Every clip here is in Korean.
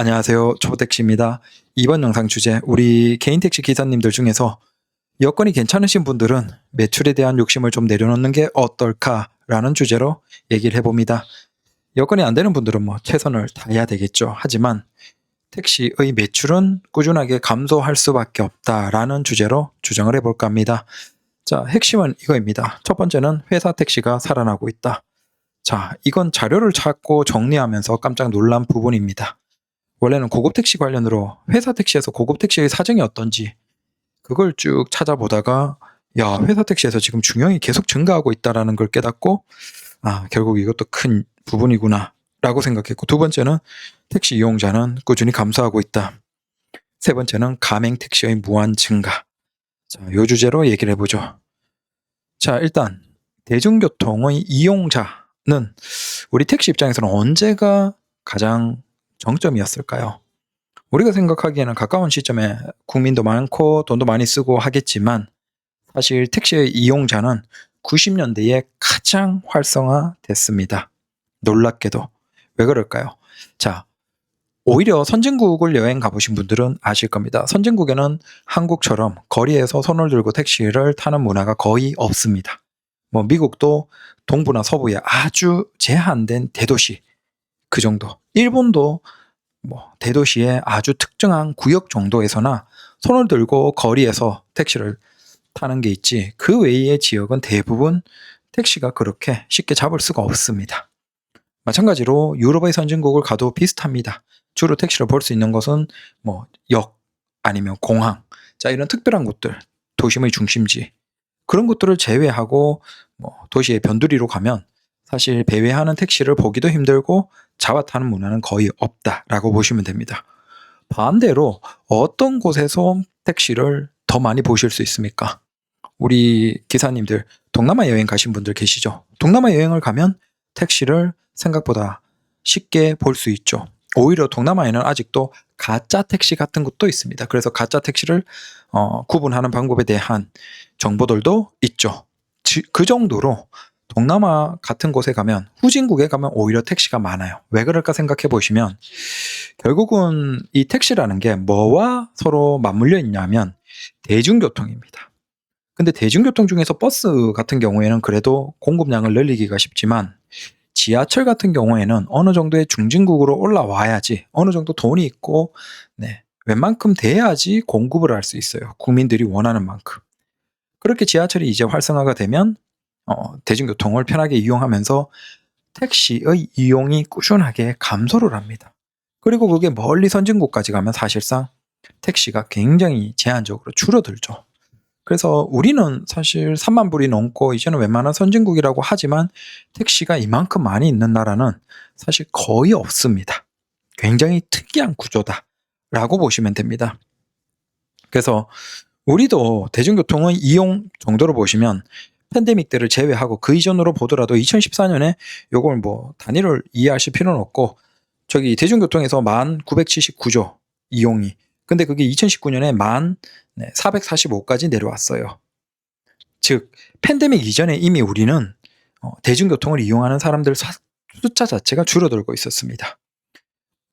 안녕하세요. 조택시입니다. 이번 영상 주제, 우리 개인 택시 기사님들 중에서 여건이 괜찮으신 분들은 매출에 대한 욕심을 좀 내려놓는 게 어떨까라는 주제로 얘기를 해봅니다. 여건이 안 되는 분들은 최선을 다해야 되겠죠. 하지만 택시의 매출은 꾸준하게 감소할 수밖에 없다라는 주제로 주장을 해볼까 합니다. 자, 핵심은 이거입니다. 첫 번째는 회사 택시가 살아나고 있다. 자, 이건 자료를 찾고 정리하면서 깜짝 놀란 부분입니다. 원래는 고급 택시 관련으로 회사 택시에서 고급 택시의 사정이 어떤지 그걸 쭉 찾아보다가 회사 택시에서 지금 중형이 계속 증가하고 있다는 걸 깨닫고 결국 이것도 큰 부분이구나 라고 생각했고, 두 번째는 택시 이용자는 꾸준히 감소하고 있다. 세 번째는 가맹 택시의 무한 증가. 자, 이 주제로 얘기를 해보죠. 자, 일단 대중교통의 이용자는 우리 택시 입장에서는 언제가 가장 정점이었을까요? 우리가 생각하기에는 가까운 시점에 국민도 많고 돈도 많이 쓰고 하겠지만 사실 택시의 이용자는 90년대에 가장 활성화됐습니다. 놀랍게도. 왜 그럴까요? 자, 오히려 선진국을 여행 가보신 분들은 아실 겁니다. 선진국에는 한국처럼 거리에서 손을 들고 택시를 타는 문화가 거의 없습니다. 미국도 동부나 서부에 아주 제한된 대도시 그 정도. 일본도 대도시의 아주 특정한 구역 정도에서나 손을 들고 거리에서 택시를 타는 게 있지, 그 외의 지역은 대부분 택시가 그렇게 쉽게 잡을 수가 없습니다. 마찬가지로 유럽의 선진국을 가도 비슷합니다. 주로 택시를 볼 수 있는 것은 역 아니면 공항, 자, 이런 특별한 곳들, 도심의 중심지, 그런 곳들을 제외하고 도시의 변두리로 가면 사실 배회하는 택시를 보기도 힘들고 잡아 타는 문화는 거의 없다라고 보시면 됩니다. 반대로 어떤 곳에서 택시를 더 많이 보실 수 있습니까? 우리 기사님들 동남아 여행 가신 분들 계시죠? 동남아 여행을 가면 택시를 생각보다 쉽게 볼 수 있죠. 오히려 동남아에는 아직도 가짜 택시 같은 것도 있습니다. 그래서 가짜 택시를 구분하는 방법에 대한 정보들도 있죠. 그 정도로 동남아 같은 곳에 가면, 후진국에 가면 오히려 택시가 많아요. 왜 그럴까 생각해 보시면 결국은 이 택시라는 게 뭐와 서로 맞물려 있냐면 대중교통입니다. 근데 대중교통 중에서 버스 같은 경우에는 그래도 공급량을 늘리기가 쉽지만 지하철 같은 경우에는 어느 정도의 중진국으로 올라와야지, 어느 정도 돈이 있고 웬만큼 돼야지 공급을 할 수 있어요. 국민들이 원하는 만큼. 그렇게 지하철이 이제 활성화가 되면 대중교통을 편하게 이용하면서 택시의 이용이 꾸준하게 감소를 합니다. 그리고 그게 멀리 선진국까지 가면 사실상 택시가 굉장히 제한적으로 줄어들죠. 그래서 우리는 사실 3만 불이 넘고 이제는 웬만한 선진국이라고 하지만 택시가 이만큼 많이 있는 나라는 사실 거의 없습니다. 굉장히 특이한 구조다라고 보시면 됩니다. 그래서 우리도 대중교통의 이용 정도로 보시면 팬데믹 때를 제외하고 그 이전으로 보더라도 2014년에 요걸 단위를 이해하실 필요는 없고, 저기 대중교통에서 1979조 이용이, 근데 그게 2019년에 1445까지 내려왔어요. 즉 팬데믹 이전에 이미 우리는 대중교통을 이용하는 사람들 숫자 자체가 줄어들고 있었습니다.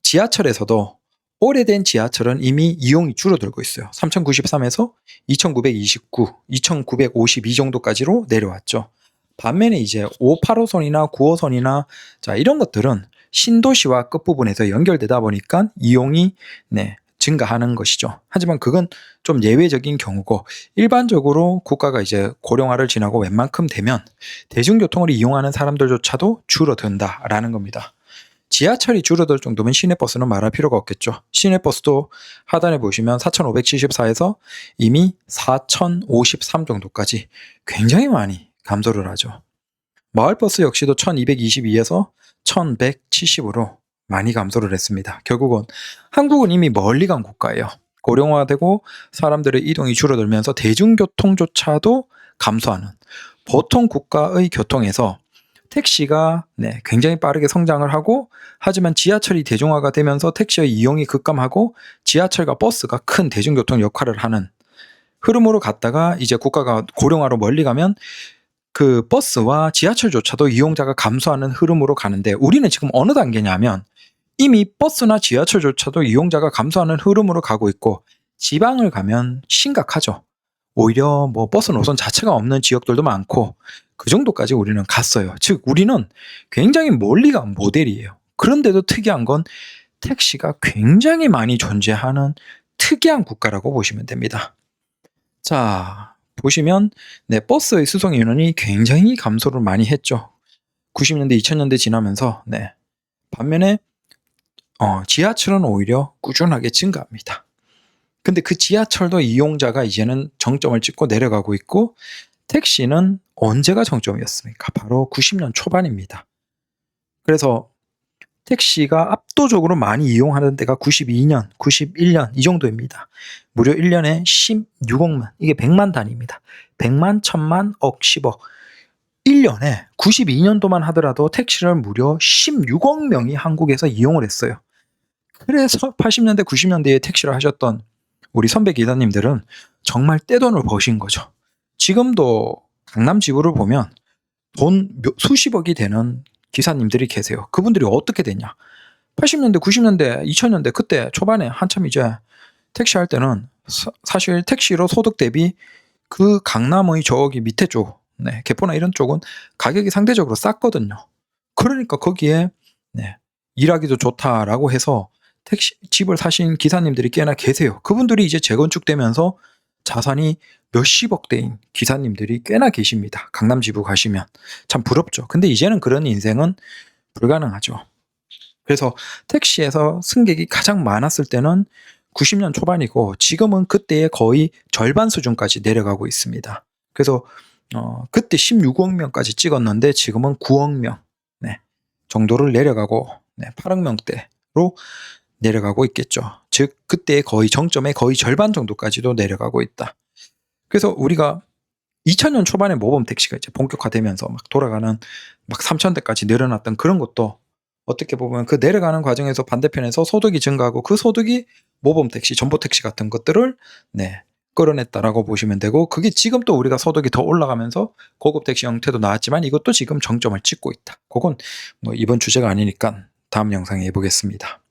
지하철에서도 오래된 지하철은 이미 이용이 줄어들고 있어요. 3093에서 2929, 2952 정도까지로 내려왔죠. 반면에 이제 8호선이나 9호선이나 자, 이런 것들은 신도시와 끝부분에서 연결되다 보니까 이용이 증가하는 것이죠. 하지만 그건 좀 예외적인 경우고, 일반적으로 국가가 이제 고령화를 지나고 웬만큼 되면 대중교통을 이용하는 사람들조차도 줄어든다라는 겁니다. 지하철이 줄어들 정도면 시내버스는 말할 필요가 없겠죠. 시내버스도 하단에 보시면 4,574에서 이미 4,053 정도까지 굉장히 많이 감소를 하죠. 마을버스 역시도 1,222에서 1,170으로 많이 감소를 했습니다. 결국은 한국은 이미 멀리 간 국가예요. 고령화되고 사람들의 이동이 줄어들면서 대중교통조차도 감소하는, 보통 국가의 교통에서 택시가 굉장히 빠르게 성장을 하고, 하지만 지하철이 대중화가 되면서 택시의 이용이 급감하고 지하철과 버스가 큰 대중교통 역할을 하는 흐름으로 갔다가 이제 국가가 고령화로 멀리 가면 그 버스와 지하철조차도 이용자가 감소하는 흐름으로 가는데, 우리는 지금 어느 단계냐면 이미 버스나 지하철조차도 이용자가 감소하는 흐름으로 가고 있고 지방을 가면 심각하죠. 오히려 뭐 버스 노선 자체가 없는 지역들도 많고 그 정도까지 우리는 갔어요. 즉 우리는 굉장히 멀리 간 모델이에요. 그런데도 특이한 건 택시가 굉장히 많이 존재하는 특이한 국가라고 보시면 됩니다. 자, 보시면 버스의 수송 인원이 굉장히 감소를 많이 했죠. 90년대, 2000년대 지나면서 반면에 지하철은 오히려 꾸준하게 증가합니다. 근데 그 지하철도 이용자가 이제는 정점을 찍고 내려가고 있고 택시는 언제가 정점이었습니까? 바로 90년 초반입니다. 그래서 택시가 압도적으로 많이 이용하는 때가 92년, 91년 이 정도입니다. 무려 1년에 16억만, 이게 100만 단위입니다. 100만, 1000만, 억, 10억. 1년에 92년도만 하더라도 택시를 무려 16억 명이 한국에서 이용을 했어요. 그래서 80년대, 90년대에 택시를 하셨던 우리 선배 기사님들은 정말 떼돈을 버신 거죠. 지금도 강남 지구를 보면 돈 수십억이 되는 기사님들이 계세요. 그분들이 어떻게 됐냐? 80년대, 90년대, 2000년대 그때 초반에 한참 이제 택시 할 때는 사실 택시로 소득 대비 그 강남의 저기 밑에 쪽, 개포나 이런 쪽은 가격이 상대적으로 쌌거든요. 그러니까 거기에 일하기도 좋다라고 해서 택시 집을 사신 기사님들이 꽤나 계세요. 그분들이 이제 재건축되면서 자산이 몇십억 대인 기사님들이 꽤나 계십니다. 강남 지부 가시면 참 부럽죠. 근데 이제는 그런 인생은 불가능하죠. 그래서 택시에서 승객이 가장 많았을 때는 90년 초반이고 지금은 그때의 거의 절반 수준까지 내려가고 있습니다. 그래서 그때 16억 명까지 찍었는데 지금은 9억 명 정도를 내려가고 8억 명대로 내려가고 있겠죠. 즉 그때의 거의 정점의 거의 절반 정도까지도 내려가고 있다. 그래서 우리가 2000년 초반에 모범 택시가 이제 본격화되면서 막 돌아가는 막 3000대까지 늘어났던 그런 것도 어떻게 보면 그 내려가는 과정에서 반대편에서 소득이 증가하고 그 소득이 모범 택시, 전보 택시 같은 것들을 끌어냈다라고 보시면 되고 그게 지금 또 우리가 소득이 더 올라가면서 고급 택시 형태도 나왔지만 이것도 지금 정점을 찍고 있다. 그건 뭐 이번 주제가 아니니까 다음 영상에 해보겠습니다.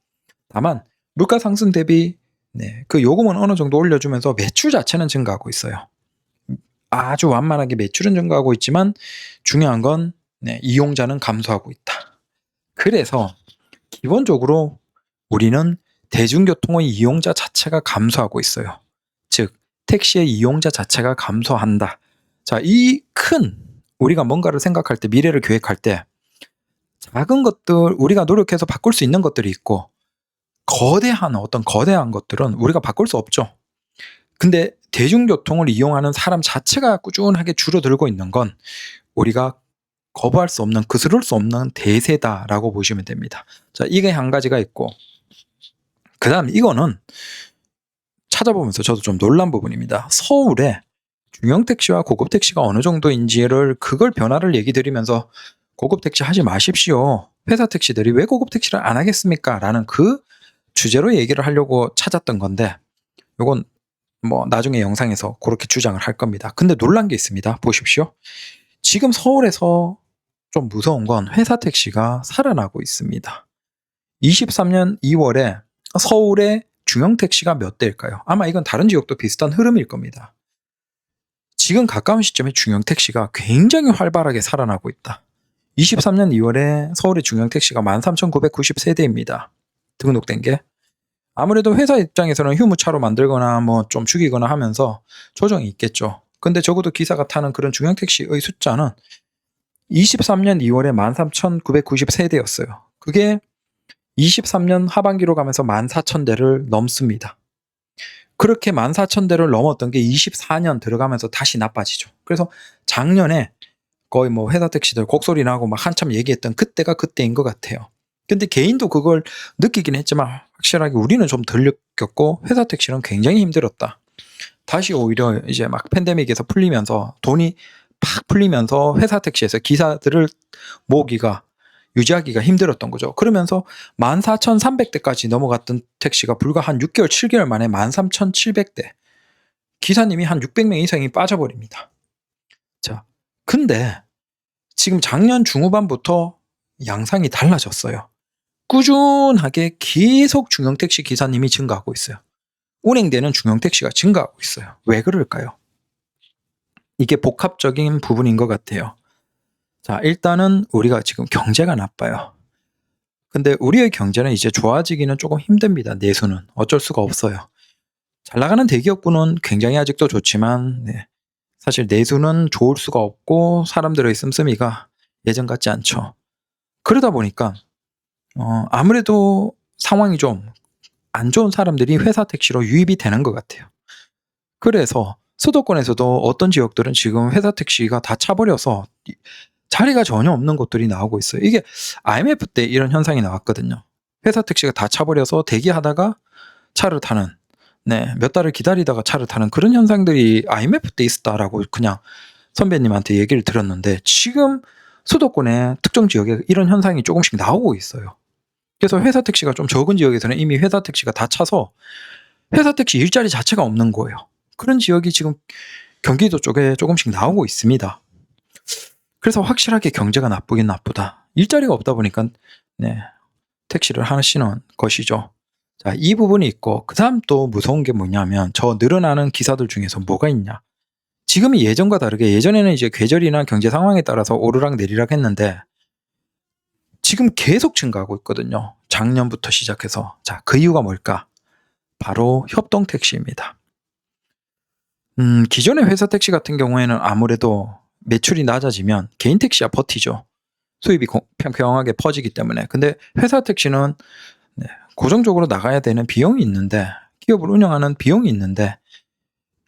다만 물가 상승 대비 그 요금은 어느 정도 올려주면서 매출 자체는 증가하고 있어요. 아주 완만하게 매출은 증가하고 있지만 중요한 건 이용자는 감소하고 있다. 그래서 기본적으로 우리는 대중교통의 이용자 자체가 감소하고 있어요. 즉 택시의 이용자 자체가 감소한다. 자, 이 큰 우리가 뭔가를 생각할 때 미래를 계획할 때 작은 것들 우리가 노력해서 바꿀 수 있는 것들이 있고 거대한 것들은 우리가 바꿀 수 없죠. 근데 대중교통을 이용하는 사람 자체가 꾸준하게 줄어들고 있는 건 우리가 거부할 수 없는, 거스를 수 없는 대세다라고 보시면 됩니다. 자, 이게 한 가지가 있고 그 다음 이거는 찾아보면서 저도 좀 놀란 부분입니다. 서울에 중형 택시와 고급 택시가 어느 정도인지를 그걸 변화를 얘기 드리면서 고급 택시 하지 마십시오. 회사 택시들이 왜 고급 택시를 안 하겠습니까? 라는 그 주제로 얘기를 하려고 찾았던 건데 이건 뭐 나중에 영상에서 그렇게 주장을 할 겁니다. 근데 놀란 게 있습니다. 보십시오. 지금 서울에서 좀 무서운 건 회사 택시가 살아나고 있습니다. 23년 2월에 서울의 중형 택시가 몇 대일까요? 아마 이건 다른 지역도 비슷한 흐름일 겁니다. 지금 가까운 시점에 중형 택시가 굉장히 활발하게 살아나고 있다. 23년 2월에 서울의 중형 택시가 13,993대입니다. 등록된 게. 아무래도 회사 입장에서는 휴무차로 만들거나 뭐 좀 죽이거나 하면서 조정이 있겠죠. 근데 적어도 기사가 타는 그런 중형 택시의 숫자는 23년 2월에 13,993대였어요. 그게 23년 하반기로 가면서 14,000대를 넘습니다. 그렇게 14,000대를 넘었던 게 24년 들어가면서 다시 나빠지죠. 그래서 작년에 거의 뭐 회사 택시들 곡소리 나고 막 한참 얘기했던 그때가 그때인 것 같아요. 근데 개인도 그걸 느끼긴 했지만 확실하게 우리는 좀 덜 느꼈고 회사 택시는 굉장히 힘들었다. 다시 오히려 이제 막 팬데믹에서 풀리면서 돈이 팍 풀리면서 회사 택시에서 기사들을 유지하기가 힘들었던 거죠. 그러면서 14,300대까지 넘어갔던 택시가 불과 한 6개월, 7개월 만에 13,700대. 기사님이 한 600명 이상이 빠져버립니다. 자, 근데 지금 작년 중후반부터 양상이 달라졌어요. 꾸준하게 계속 중형택시 기사님이 증가하고 있어요. 운행되는 중형택시가 증가하고 있어요. 왜 그럴까요? 이게 복합적인 부분인 것 같아요. 자, 일단은 우리가 지금 경제가 나빠요. 근데 우리의 경제는 이제 좋아지기는 조금 힘듭니다. 내수는. 어쩔 수가 없어요. 잘 나가는 대기업군은 굉장히 아직도 좋지만 사실 내수는 좋을 수가 없고 사람들의 씀씀이가 예전 같지 않죠. 그러다 보니까 아무래도 상황이 좀 안 좋은 사람들이 회사 택시로 유입이 되는 것 같아요. 그래서 수도권에서도 어떤 지역들은 지금 회사 택시가 다 차버려서 자리가 전혀 없는 곳들이 나오고 있어요. 이게 IMF 때 이런 현상이 나왔거든요. 회사 택시가 다 차버려서 대기하다가 차를 타는, 몇 달을 기다리다가 차를 타는 그런 현상들이 IMF 때 있었다라고 그냥 선배님한테 얘기를 들었는데, 지금 수도권의 특정 지역에 이런 현상이 조금씩 나오고 있어요. 그래서 회사 택시가 좀 적은 지역에서는 이미 회사 택시가 다 차서 회사 택시 일자리 자체가 없는 거예요. 그런 지역이 지금 경기도 쪽에 조금씩 나오고 있습니다. 그래서 확실하게 경제가 나쁘긴 나쁘다. 일자리가 없다 보니까 택시를 하시는 것이죠. 자, 이 부분이 있고, 그 다음 또 무서운 게 뭐냐면 저 늘어나는 기사들 중에서 뭐가 있냐. 지금이 예전과 다르게, 예전에는 이제 계절이나 경제 상황에 따라서 오르락 내리락 했는데 지금 계속 증가하고 있거든요. 작년부터 시작해서. 자, 그 이유가 뭘까? 바로 협동택시입니다. 기존의 회사 택시 같은 경우에는 아무래도 매출이 낮아지면 개인 택시야 버티죠. 수입이 평평하게 퍼지기 때문에. 근데 회사 택시는 고정적으로 나가야 되는 비용이 있는데, 기업을 운영하는 비용이 있는데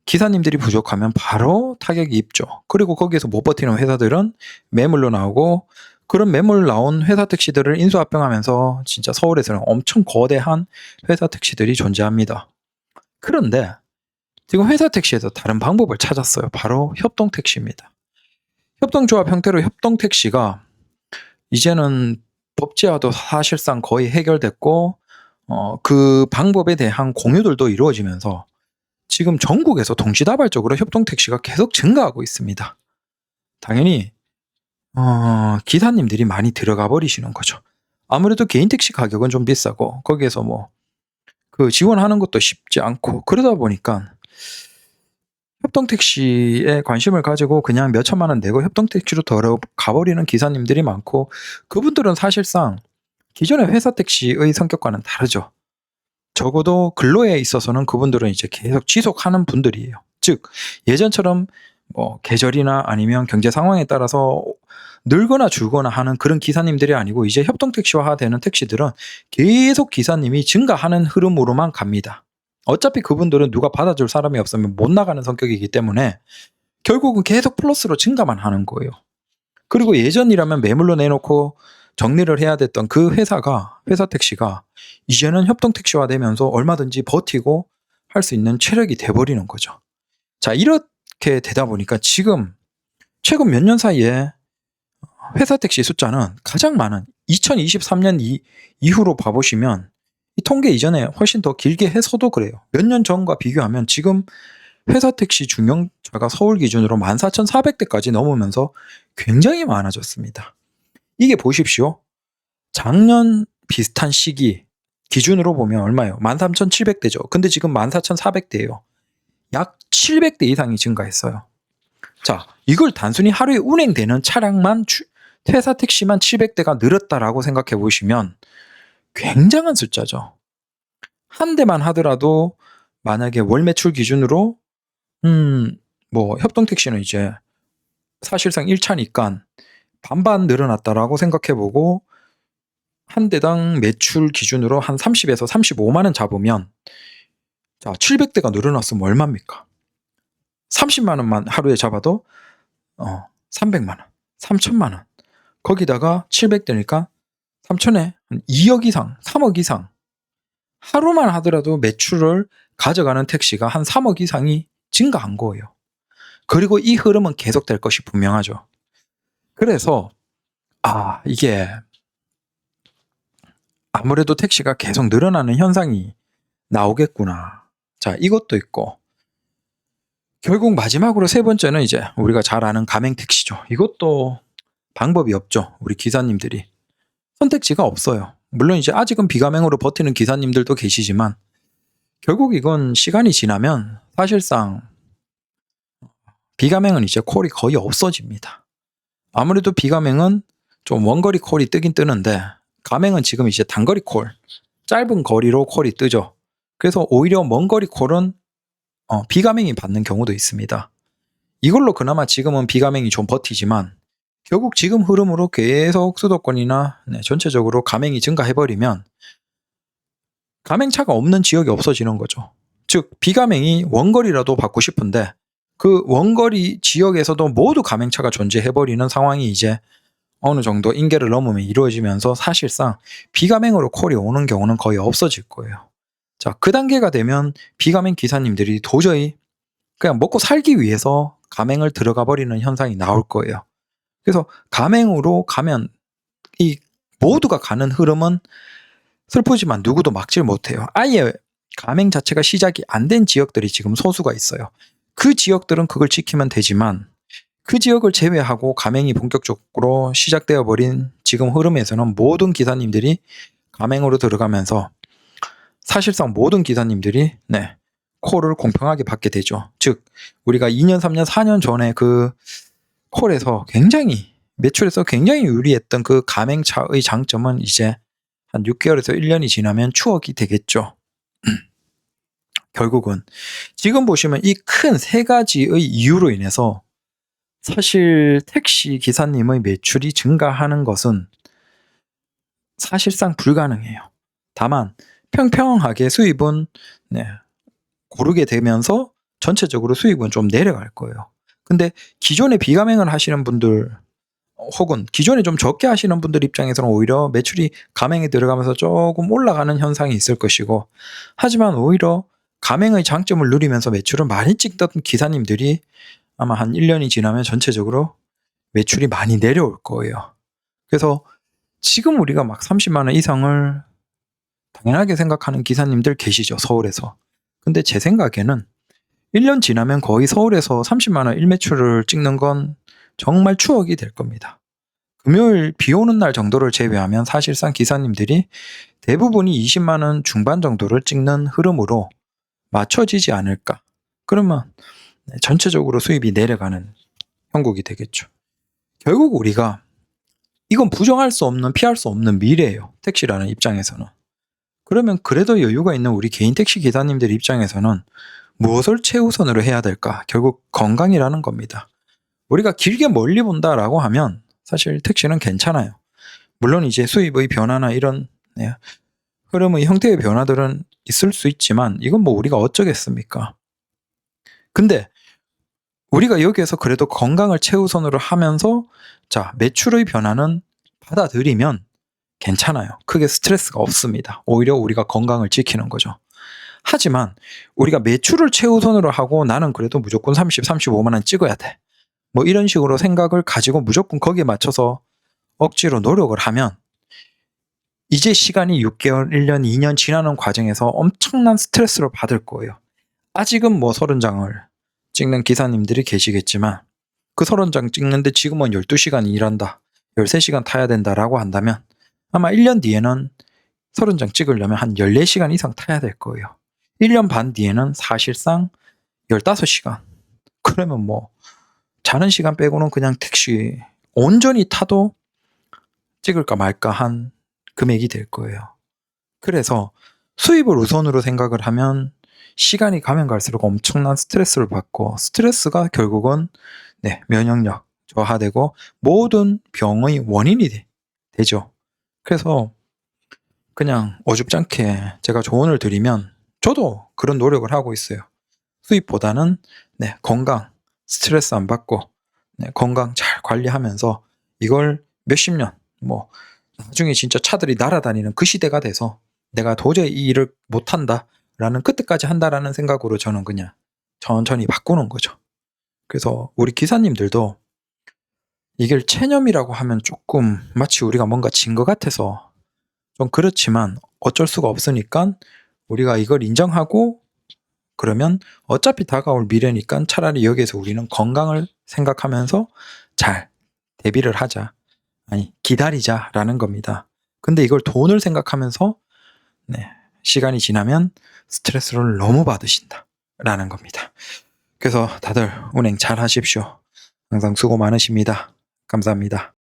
기사님들이 부족하면 바로 타격이 입죠. 그리고 거기에서 못 버티는 회사들은 매물로 나오고, 그런 매물 나온 회사 택시들을 인수합병하면서 진짜 서울에서는 엄청 거대한 회사 택시들이 존재합니다. 그런데 지금 회사 택시에서 다른 방법을 찾았어요. 바로 협동택시입니다. 협동조합 형태로 협동택시가 이제는 법제화도 사실상 거의 해결됐고, 그 방법에 대한 공유들도 이루어지면서 지금 전국에서 동시다발적으로 협동택시가 계속 증가하고 있습니다. 당연히 기사님들이 많이 들어가 버리시는 거죠. 아무래도 개인 택시 가격은 좀 비싸고 거기에서 그 지원하는 것도 쉽지 않고, 그러다 보니까 협동택시에 관심을 가지고 그냥 몇 천만 원 내고 협동택시로 가버리는 기사님들이 많고, 그분들은 사실상 기존의 회사 택시의 성격과는 다르죠. 적어도 근로에 있어서는 그분들은 이제 계속 지속하는 분들이에요. 즉 예전처럼 계절이나 아니면 경제 상황에 따라서 늘거나 줄거나 하는 그런 기사님들이 아니고, 이제 협동택시화되는 택시들은 계속 기사님이 증가하는 흐름으로만 갑니다. 어차피 그분들은 누가 받아줄 사람이 없으면 못 나가는 성격이기 때문에 결국은 계속 플러스로 증가만 하는 거예요. 그리고 예전이라면 매물로 내놓고 정리를 해야 됐던 그 회사 택시가 이제는 협동택시화 되면서 얼마든지 버티고 할 수 있는 체력이 돼버리는 거죠. 자, 이렇게 되다 보니까 지금 최근 몇 년 사이에 회사 택시 숫자는 가장 많은 2023년 이후로 봐보시면, 이 통계 이전에 훨씬 더 길게 해서도 그래요. 몇 년 전과 비교하면 지금 회사 택시 중형차가 서울 기준으로 14,400대까지 넘으면서 굉장히 많아졌습니다. 이게 보십시오. 작년 비슷한 시기 기준으로 보면 얼마예요? 13,700대죠. 근데 지금 14,400대예요. 약 700대 이상이 증가했어요. 자, 이걸 단순히 하루에 운행되는 차량만, 회사 택시만 700대가 늘었다라고 생각해 보시면 굉장한 숫자죠. 한 대만 하더라도 만약에 월 매출 기준으로 협동택시는 이제 사실상 1차니까 반반 늘어났다라고 생각해보고, 한 대당 매출 기준으로 한 30에서 35만 원 잡으면, 자, 700대가 늘어났으면 얼마입니까? 30만 원만 하루에 잡아도 300만 원, 3천만 원. 거기다가 700대니까 3천에 2억 이상, 3억 이상. 하루만 하더라도 매출을 가져가는 택시가 한 3억 이상이 증가한 거예요. 그리고 이 흐름은 계속될 것이 분명하죠. 그래서 이게 아무래도 택시가 계속 늘어나는 현상이 나오겠구나. 자, 이것도 있고, 결국 마지막으로 세 번째는 이제 우리가 잘 아는 가맹택시죠. 이것도 방법이 없죠. 우리 기사님들이 선택지가 없어요. 물론 이제 아직은 비가맹으로 버티는 기사님들도 계시지만 결국 이건 시간이 지나면 사실상 비가맹은 이제 콜이 거의 없어집니다. 아무래도 비가맹은 좀 원거리 콜이 뜨긴 뜨는데 가맹은 지금 이제 단거리 콜, 짧은 거리로 콜이 뜨죠. 그래서 오히려 먼거리 콜은 비가맹이 받는 경우도 있습니다. 이걸로 그나마 지금은 비가맹이 좀 버티지만 결국 지금 흐름으로 계속 수도권이나 전체적으로 가맹이 증가해버리면 가맹차가 없는 지역이 없어지는 거죠. 즉 비가맹이 원거리라도 받고 싶은데 그 원거리 지역에서도 모두 가맹차가 존재해버리는 상황이 이제 어느 정도 인계를 넘으면 이루어지면서 사실상 비가맹으로 콜이 오는 경우는 거의 없어질 거예요. 자, 그 단계가 되면 비가맹 기사님들이 도저히 그냥 먹고 살기 위해서 가맹을 들어가 버리는 현상이 나올 거예요. 그래서 가맹으로 가면 이 모두가 가는 흐름은 슬프지만 누구도 막질 못해요. 아예 가맹 자체가 시작이 안 된 지역들이 지금 소수가 있어요. 그 지역들은 그걸 지키면 되지만 그 지역을 제외하고 가맹이 본격적으로 시작되어 버린 지금 흐름에서는 모든 기사님들이 가맹으로 들어가면서 사실상 모든 기사님들이 콜을 공평하게 받게 되죠. 즉 우리가 2년, 3년, 4년 전에 그 콜에서 굉장히 매출에서 굉장히 유리했던 그 가맹차의 장점은 이제 한 6개월에서 1년이 지나면 추억이 되겠죠. 결국은 지금 보시면 이 큰 세 가지의 이유로 인해서 사실 택시 기사님의 매출이 증가하는 것은 사실상 불가능해요. 다만 평평하게 수입은 고르게 되면서 전체적으로 수입은 좀 내려갈 거예요. 근데 기존에 비가맹을 하시는 분들 혹은 기존에 좀 적게 하시는 분들 입장에서는 오히려 매출이 가맹에 들어가면서 조금 올라가는 현상이 있을 것이고 하지만 오히려 가맹의 장점을 누리면서 매출을 많이 찍던 기사님들이 아마 한 1년이 지나면 전체적으로 매출이 많이 내려올 거예요. 그래서 지금 우리가 막 30만 원 이상을 당연하게 생각하는 기사님들 계시죠, 서울에서. 근데 제 생각에는 1년 지나면 거의 서울에서 30만 원 일매출을 찍는 건 정말 추억이 될 겁니다. 금요일 비 오는 날 정도를 제외하면 사실상 기사님들이 대부분이 20만 원 중반 정도를 찍는 흐름으로 맞춰지지 않을까. 그러면 전체적으로 수입이 내려가는 형국이 되겠죠. 결국 우리가 이건 부정할 수 없는, 피할 수 없는 미래예요. 택시라는 입장에서는. 그러면 그래도 여유가 있는 우리 개인 택시 기사님들 입장에서는 무엇을 최우선으로 해야 될까? 결국 건강이라는 겁니다. 우리가 길게 멀리 본다라고 하면 사실 택시는 괜찮아요. 물론 이제 수입의 변화나 이런 흐름의 형태의 변화들은 있을 수 있지만 이건 뭐 우리가 어쩌겠습니까? 근데 우리가 여기에서 그래도 건강을 최우선으로 하면서 자, 매출의 변화는 받아들이면 괜찮아요. 크게 스트레스가 없습니다. 오히려 우리가 건강을 지키는 거죠. 하지만 우리가 매출을 최우선으로 하고 나는 그래도 무조건 30, 35만 원 찍어야 돼. 뭐 이런 식으로 생각을 가지고 무조건 거기에 맞춰서 억지로 노력을 하면 이제 시간이 6개월, 1년, 2년 지나는 과정에서 엄청난 스트레스를 받을 거예요. 아직은 뭐 30장을 찍는 기사님들이 계시겠지만 그 30장 찍는데 지금은 12시간 일한다, 13시간 타야 된다라고 한다면 아마 1년 뒤에는 30장 찍으려면 한 14시간 이상 타야 될 거예요. 1년 반 뒤에는 사실상 15시간. 그러면 뭐 자는 시간 빼고는 그냥 택시 온전히 타도 찍을까 말까 한 금액이 될 거예요. 그래서 수입을 우선으로 생각을 하면 시간이 가면 갈수록 엄청난 스트레스를 받고 스트레스가 결국은 면역력 저하되고 모든 병의 원인이 되죠. 그래서 그냥 어줍잖게 제가 조언을 드리면 저도 그런 노력을 하고 있어요. 수입보다는 건강, 스트레스 안 받고 건강 잘 관리하면서 이걸 몇십 년, 뭐 나중에 진짜 차들이 날아다니는 그 시대가 돼서 내가 도저히 이 일을 못한다라는 그때까지 한다라는 생각으로 저는 그냥 천천히 바꾸는 거죠. 그래서 우리 기사님들도 이걸 체념이라고 하면 조금 마치 우리가 뭔가 진 것 같아서 좀 그렇지만 어쩔 수가 없으니까 우리가 이걸 인정하고 그러면 어차피 다가올 미래니까 차라리 여기에서 우리는 건강을 생각하면서 잘 대비를 하자. 아니, 기다리자라는 겁니다. 근데 이걸 돈을 생각하면서 시간이 지나면 스트레스를 너무 받으신다라는 겁니다. 그래서 다들 운행 잘 하십시오. 항상 수고 많으십니다. 감사합니다.